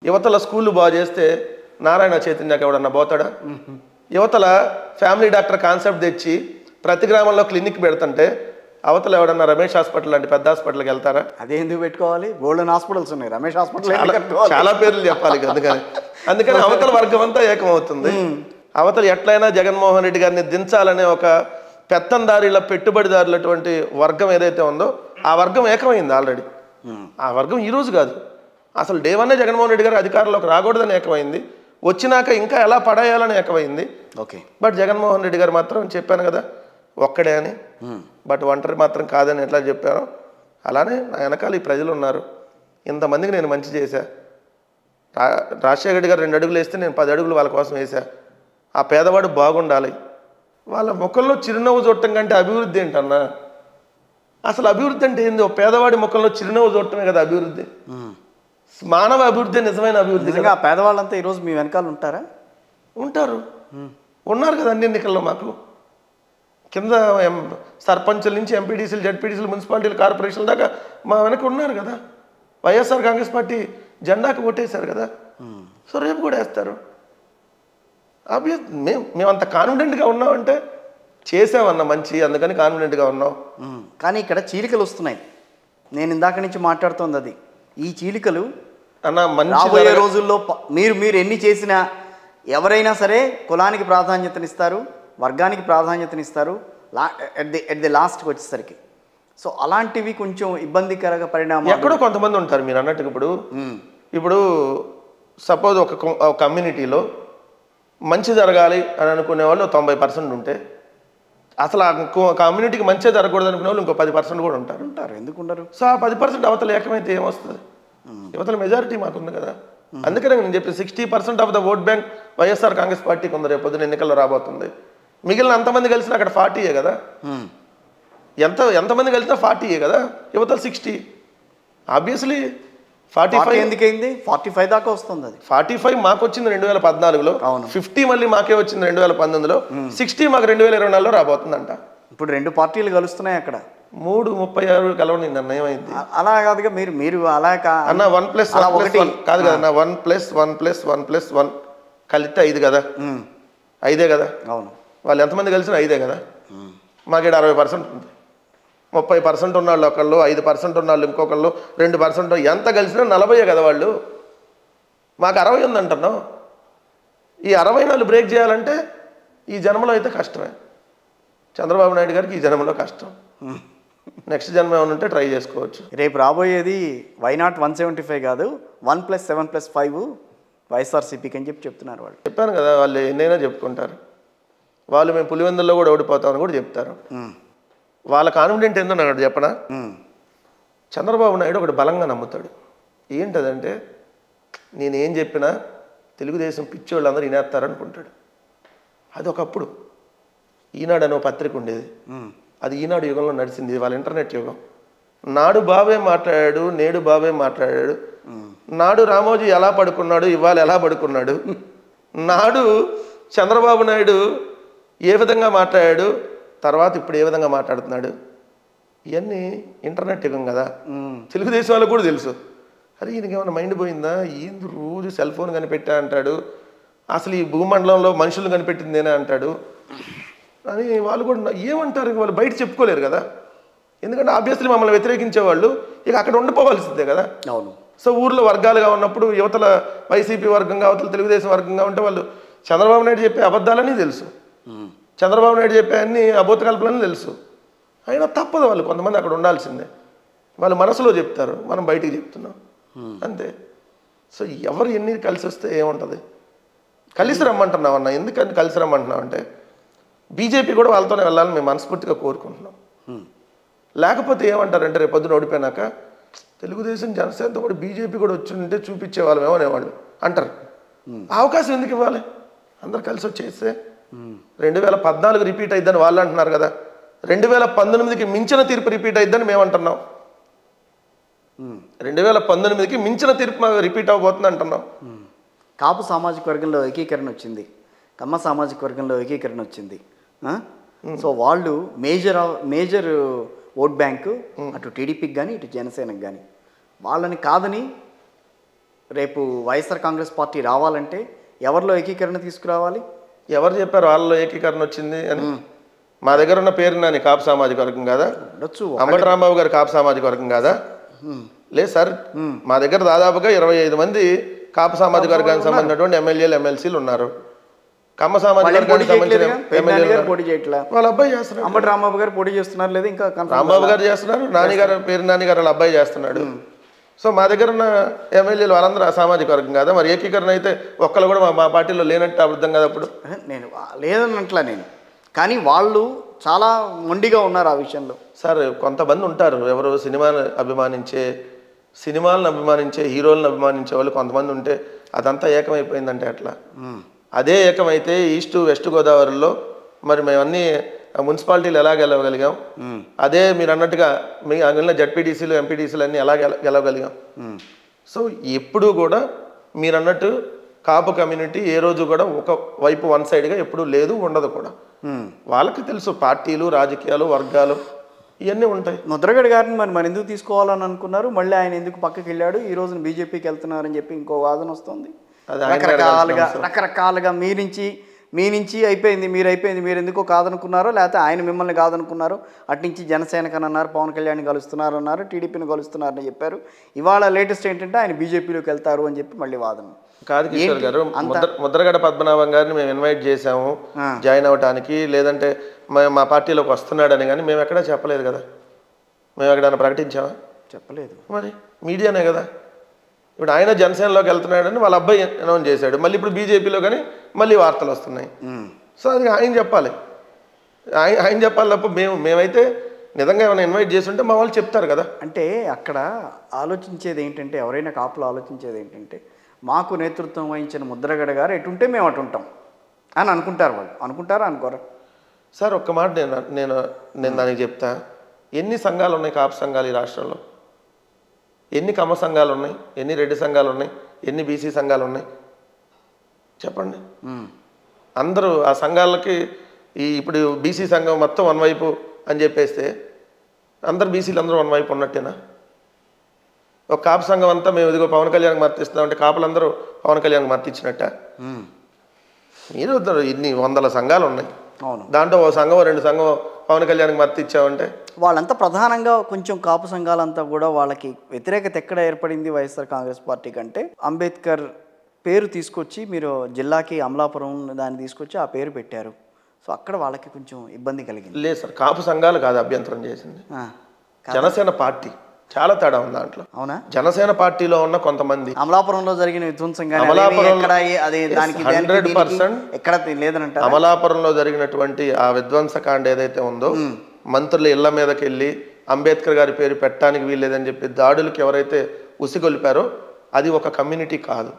యువతల స్కూళ్ళు బాగు చేస్తే నారాయణ చైతన్యకి ఎవడన్నా పోతాడా? యువతల ఫ్యామిలీ డాక్టర్ కాన్సెప్ట్ తెచ్చి ప్రతి గ్రామంలో క్లినిక్ పెడుతుంటే అవతల ఎవడన్నా రమేష్ హాస్పిటల్ అంటే పెద్ద హాస్పిటల్కి వెళ్తారా? అదే ఎందుకు పెట్టుకోవాలి? గోల్డెన్ హాస్పిటల్స్ ఉన్నాయి, రమేష్ హాస్పిటల్ చాలా పేర్లు చెప్పాలి. అందుకని అవతల వర్గం అంతా ఏకమవుతుంది. అవతల ఎట్లయినా జగన్మోహన్ రెడ్డి గారిని దించాలనే ఒక పెత్తందారీల పెట్టుబడిదారులటువంటి వర్గం ఏదైతే ఉందో ఆ వర్గం ఏకమైంది ఆల్రెడీ. ఆ వర్గం ఈరోజు కాదు, అసలు డే వన్నే జగన్మోహన్ రెడ్డి గారు అధికారంలోకి రాకూడదని ఏకమైంది, వచ్చినాక ఇంకా ఎలా పడేయాలని ఏకమైంది. ఓకే, బట్ జగన్మోహన్ రెడ్డి గారు మాత్రం చెప్పాను కదా ఒక్కడే అని, బట్ ఒంటరి మాత్రం కాదని ఎట్లా చెప్పారో అలానే నా వెనకాల ఈ ప్రజలు ఉన్నారు. ఇంతమందికి నేను మంచి చేశా. రాజశేఖర రెడ్డి గారు 2 అడుగులు వేస్తే నేను 10 అడుగులు వాళ్ళ కోసం వేసా. ఆ పేదవాడు బాగుండాలి. వాళ్ళ ముఖంలో చిరునవ్వు చూడటం కంటే అభివృద్ధి ఏంటన్నా? అసలు అభివృద్ధి అంటే ఏంది? ఒక పేదవాడి ముఖంలో చిరునవ్వు చూడటమే కదా అభివృద్ధి. మానవ అభివృద్ధి నిజమైన అభివృద్ధి. ఆ పేదవాళ్ళంతా ఈరోజు మీ వెనకాల ఉంటారా? ఉంటారు, ఉన్నారు కదా అన్ని ఎన్నికల్లో. మాకు కింద సర్పంచుల నుంచి ఎంపీడీసీలు, జడ్పీడీసీలు, మున్సిపాలిటీలు, కార్పొరేషన్ల దాకా మా వెనక ఉన్నారు కదా. వైఎస్ఆర్ కాంగ్రెస్ పార్టీ జెండాకు ఓటేశారు కదా, సో రేపు కూడా వేస్తారు. మేము అంత కాన్ఫిడెంట్గా ఉన్నామంటే చేసామన్న మంచి, అందుకని కాన్ఫిడెంట్గా ఉన్నాం. కానీ ఇక్కడ చీలికలు వస్తున్నాయి. నేను ఇందాక నుంచి మాట్లాడుతోంది అది. ఈ చీలికలు అన్న రాబోయే రోజుల్లో మీరు ఎన్ని చేసినా ఎవరైనా సరే కులానికి ప్రాధాన్యతనిస్తారు, వర్గానికి ప్రాధాన్యతనిస్తారు ఎట్ ది లాస్ట్కి వచ్చేసరికి. సో అలాంటివి కొంచెం ఇబ్బందికరంగా పరిణామాలు ఎక్కడో కొంతమంది ఉంటారు మీరు అన్నట్టుగా. ఇప్పుడు సపోజ్ ఒక కమ్యూనిటీలో మంచి జరగాలి అని అనుకునే వాళ్ళు 90% ఉంటే అసలు ఆ కమ్యూనిటీకి మంచిగా జరగకూడదు అనుకునే వాళ్ళు ఇంకో 10% కూడా ఉంటారు. ఎందుకు ఉండరు? సో ఆ 10% అవతల ఏకమైతే ఏమొస్తుంది? యువతల మెజారిటీ మాకుంది కదా. అందుకనే నేను చెప్పి 60% of the vote bank YSR Congress పార్టీకి ఉంది. రేపు పొద్దున ఎన్నికల్లో రాబోతుంది. మిగిలిన అంతమంది కలిసినా అక్కడ 40 కదా. ఎంతమంది కలిసినా 40 కదా. యువతలు 60. ఆబ్వియస్లీ 45 ఎందుకైంది? 45 దాకా వస్తుంది. అది 45 మాకు వచ్చింది 2014లో, 50 మళ్ళీ మాకే వచ్చింది 2019లో, 60 మాకు 2024లో రాబోతుందంట. ఇప్పుడు 2 పార్టీలు కలుస్తున్నాయి అక్కడ. 336 కలవని నిర్ణయమైంది. అలా కాదుగా మీరు అలా అన్న 1+1+1 కాదు కదా అన్న. 1+1+1+1 కలిస్తే 5 కదా. 5 కదా. అవును, వాళ్ళు ఎంతమంది కలిసినా 5 కదా. మాకు 60% ఉంది. 30% ఉన్నాళ్ళు ఒకళ్ళు, 5% ఉన్నాళ్ళు ఇంకొకళ్ళు, 2% ఎంత కలిసినా 40 కదా వాళ్ళు. మాకు 60 ఉందంటున్నాం. ఈ 64 బ్రేక్ చేయాలంటే ఈ జన్మలో అయితే కష్టమే. చంద్రబాబు నాయుడు గారికి ఈ జన్మలో కష్టం. నెక్స్ట్ జన్మ ఏమైనా ఉంటే ట్రై చేసుకోవచ్చు. రేపు రాబోయేది వైనాట్ 175 కాదు, 1+7+5 వైఎస్ఆర్సీపీకి అని చెప్తున్నారు వాళ్ళు. చెప్పాను కదా, వాళ్ళు ఎన్నైనా చెప్పుకుంటారు. వాళ్ళు మేము పులివెందుల్లో కూడా ఓడిపోతామని కూడా చెప్తారు. వాళ్ళ కాన్ఫిడెంట్ ఏందో నాకు చెప్పనా? చంద్రబాబు నాయుడు ఒకటి బలంగా నమ్ముతాడు. ఏంటదంటే నేనేం చెప్పినా తెలుగుదేశం పిచ్చి వాళ్ళందరూ వినేస్తారనుకుంటాడు. అది ఒకప్పుడు ఈనాడు అనే పత్రిక ఉండేది. అది ఈనాడు యుగంలో నడిచింది. వాళ్ళ ఇంటర్నెట్ యుగం. నాడు బాబే మాట్లాడాడు, నేడు బాబే మాట్లాడాడు. నాడు రామోజీ ఎలా పడుకున్నాడు, ఇవాళ ఎలా పడుకున్నాడు. నాడు చంద్రబాబు నాయుడు ఏ విధంగా మాట్లాడాడు, తర్వాత ఇప్పుడు ఏ విధంగా మాట్లాడుతున్నాడు. ఇవన్నీ ఇంటర్నెట్ యుగం కదా. తెలుగుదేశం వాళ్ళకు కూడా తెలుసు. అరే ఈయనకి ఏమైనా మైండ్ పోయిందా, ఏంది రోజు సెల్ ఫోన్ కనిపెట్టా అంటాడు, అసలు ఈ భూమండలంలో మనుషులు కనిపెట్టిందేనా అంటాడు అని వాళ్ళు కూడా ఏమంటారు. వాళ్ళు బయట చెప్పుకోలేరు కదా. ఎందుకంటే ఆబ్వియస్లీ మమ్మల్ని వ్యతిరేకించే వాళ్ళు ఇక అక్కడ ఉండిపోవాల్సిందే కదా. అవును. సో ఊర్లో వర్గాలుగా ఉన్నప్పుడు యువతల వైసీపీ వర్గంగా, అవతల తెలుగుదేశం వర్గంగా ఉంటే వాళ్ళు చంద్రబాబు నాయుడు చెప్పే అబద్ధాలని తెలుసు, చంద్రబాబు నాయుడు చెప్పే అన్ని అబోధ కల్పనని తెలుసు. అయినా తప్పదు, వాళ్ళు కొంతమంది అక్కడ ఉండాల్సిందే. వాళ్ళు మనసులో చెప్తారు, మనం బయటికి చెప్తున్నాం అంతే. సో ఎవరు ఎన్ని కలిసి వస్తే ఏముంటుంది? కలిసి రమ్మంటున్నావు అన్న. ఎందుకని కలిసి రమ్మంటున్నావు అంటే బీజేపీ కూడా వాళ్ళతోనే వెళ్ళాలని మేము మనస్ఫూర్తిగా కోరుకుంటున్నాం. లేకపోతే ఏమంటారంటే రేపు పొద్దున ఓడిపోయినాక తెలుగుదేశం జనసేనతో కూడా బీజేపీ కూడా వచ్చి ఉంటే చూపించే వాళ్ళమేమో అనేవాళ్ళు అంటారు. అవకాశం ఎందుకు ఇవ్వాలి? అందరు కలిసి వచ్చేస్తే 2014 రిపీట్ అయిద్దని వాళ్ళు అంటున్నారు కదా. 2019కి మించిన తీర్పు రిపీట్ అయిద్దని మేము అంటున్నాం. 2019కి మించిన తీర్పు రిపీట్ అవ్వబోతుంది అంటున్నాం. కాపు సామాజిక వర్గంలో ఏకీకరణ వచ్చింది, కమ్మ సామాజిక వర్గంలో ఏకీకరణ వచ్చింది. సో వాళ్ళు మేజర్ ఓట్ బ్యాంకు అటు టీడీపీకి కానీ ఇటు జనసేనకు కానీ వాళ్ళని కాదని రేపు వైఎస్ఆర్ కాంగ్రెస్ పార్టీ రావాలంటే ఎవరిలో ఏకీకరణ తీసుకురావాలి? ఎవరు చెప్పారు వాళ్ళలో ఏకీకరణ వచ్చింది అని? మా దగ్గర ఉన్న పేరు నాని కాపు సామాజిక వర్గం కాదా? ఉండొచ్చు. అంబటి రాంబాబు గారు కాపు సామాజిక వర్గం కాదా? లేదు సార్, మా దగ్గర దాదాపుగా 25 మంది కాపు సామాజిక వర్గానికి సంబంధించినటువంటి ఎమ్మెల్యేలు ఎమ్మెల్సీలు ఉన్నారు. కమ్మ సామాజిక వర్గానికి సంబంధించిన ఎమ్మెల్యేలు పోటీ చేయట్లా, వాళ్ళ అబ్బాయి చేస్తున్నారు. అంబటి రాంబాబు గారు పోటీ చేస్తున్నారు లేదా? ఇంకా రాంబాబు గారు చేస్తున్నారు, నాని గారు పేరు నాని గారు వాళ్ళ అబ్బాయి చేస్తున్నాడు. సో మా దగ్గర ఉన్న ఎమ్మెల్యేలు వాళ్ళందరూ ఆ సామాజిక వర్గం కదా. మరి ఏకీకరణ అయితే ఒక్కళ్ళు కూడా మా పార్టీలో లేనట్టు అర్థం కదా. అప్పుడు నేను లేదన్నట్లా నేను, కానీ వాళ్ళు చాలా మొండిగా ఉన్నారు ఆ విషయంలో. సార్ కొంతమంది ఉంటారు, ఎవరు సినిమాలను అభిమానించే హీరోలను అభిమానించే వాళ్ళు కొంతమంది ఉంటే అదంతా ఏకమైపోయిందంటే అట్లా. అదే ఏకమైతే ఈస్ట్ వెస్ట్ గోదావరిలో మరి మేమన్నీ మున్సిపాలిటీలు ఎలా గెలవగలిగాం, అదే మీరు అన్నట్టుగా మీ అందులో జడ్పీటీసీలు ఎంపీటీసీలు అన్నీ ఎలా గెలవగలిగాం. సో ఎప్పుడూ కూడా మీరు అన్నట్టు కాపు కమ్యూనిటీ ఏ రోజు కూడా ఒక వైపు వన్ సైడ్గా ఎప్పుడూ లేదు, ఉండదు కూడా. వాళ్ళకి తెలుసు పార్టీలు, రాజకీయాలు, వర్గాలు ఇవన్నీ ఉంటాయి. ముద్రగడ గారిని మరి ఎందుకు తీసుకోవాలని అనుకున్నారు? మళ్ళీ ఆయన ఎందుకు పక్కకి వెళ్ళాడు? ఈ రోజున బీజేపీకి వెళ్తున్నారని చెప్పి ఇంకో వాదన వస్తుంది. రకరకాలుగా మీ నుంచి అయిపోయింది, మీరు ఎందుకో కాదనుకున్నారో, లేకపోతే ఆయన మిమ్మల్ని కాదనుకున్నారు. అట్నుంచి జనసేనకని అన్నారు, పవన్ కళ్యాణ్ కలుస్తున్నారు అన్నారు, టీడీపీని కలుస్తున్నారని చెప్పారు. ఇవాళ లేటెస్ట్ ఏంటంటే ఆయన బీజేపీలోకి వెళ్తారు అని చెప్పి మళ్ళీ వాదన. కాదు కిషోర్ గారు, ముద్రగడ పద్మనాభం గారిని మేము ఇన్వైట్ చేసాము జాయిన్ అవ్వటానికి, లేదంటే మా పార్టీలోకి వస్తున్నాడని, కానీ మేము ఎక్కడా చెప్పలేదు కదా. మేము ఎక్కడైనా ప్రకటించామా? చెప్పలేదు. మరి మీడియానే కదా. ఇప్పుడు ఆయన జనసేనలోకి వెళ్తున్నాడని వాళ్ళ అబ్బాయి అనౌన్స్ చేశాడు, మళ్ళీ ఇప్పుడు బీజేపీలో కానీ మళ్ళీ వార్తలు వస్తున్నాయి. సో అది ఆయన చెప్పాలి, ఆయన చెప్పాలి తప్ప మేమైతే నిజంగా ఏమైనా ఇన్వైట్ చేస్తుంటే మా వాళ్ళు చెప్తారు కదా. అంటే అక్కడ ఆలోచించేది ఏంటంటే, ఎవరైనా కాపులు ఆలోచించేది ఏంటంటే, మాకు నేతృత్వం వహించిన ముద్రగడ గారు ఎటుంటే మేము అటు ఉంటాం అని అనుకుంటారు. వాళ్ళు అనుకుంటారా, అనుకోరా? సార్ ఒక్క మాట నేను దానికి చెప్తా. ఎన్ని సంఘాలు ఉన్నాయి కాపు సంఘాలు ఈ రాష్ట్రంలో? ఎన్ని కమ్మ సంఘాలు ఉన్నాయి? ఎన్ని రెడ్డి సంఘాలు ఉన్నాయి? ఎన్ని బీసీ సంఘాలు ఉన్నాయి? చెప్పండి. అందరూ ఆ సంఘాలకి ఇప్పుడు బీసీ సంఘం మొత్తం వన్ వైపు అని చెప్పేస్తే అందరు బీసీలు అందరూ వన్ వైపు ఉన్నట్టేనా? ఒక కాపు సంఘం అంతా మేము ఇదిగో పవన్ కళ్యాణ్కి మర్తిస్తున్నామంటే కాపులందరూ పవన్ కళ్యాణ్కి మర్తిచ్చినట్ట? మీరు ఇన్ని 100 సంఘాలు ఉన్నాయి, దాంట్లో ఓ సంఘం 2 సంఘం పవన్ కళ్యాణ్కి మద్దతు ఇచ్చామంటే వాళ్ళంతా ప్రధానంగా కొంచెం కాపు సంఘాలంతా కూడా వాళ్ళకి వ్యతిరేకత ఎక్కడ ఏర్పడింది వైఎస్ఆర్ కాంగ్రెస్ పార్టీ కంటే, అంబేద్కర్ పేరు తీసుకొచ్చి మీరు జిల్లాకి అమలాపురం దాన్ని తీసుకొచ్చి ఆ పేరు పెట్టారు. సో అక్కడ వాళ్ళకి కొంచెం ఇబ్బంది కలిగింది. లేదు సార్, కాపు సంఘాలు కాదు అభ్యంతరం చేసింది, జనసేన పార్టీ. చాలా తేడా ఉంది దాంట్లో. అవునా? జనసేన పార్టీలో ఉన్న కొంతమంది అమలాపురంలో జరిగిన విధ్వంసం అమలాపురంలో జరిగినటువంటి ఆ విధ్వంసకాండ ఏదైతే ఉందో, మంత్రుల ఇళ్ల మీదకి వెళ్ళి అంబేద్కర్ గారి పేరు పెట్టడానికి వీల్లేదని చెప్పి దాడులకు ఎవరైతే ఉసిగొలిపారో అది ఒక కమ్యూనిటీ కాదు.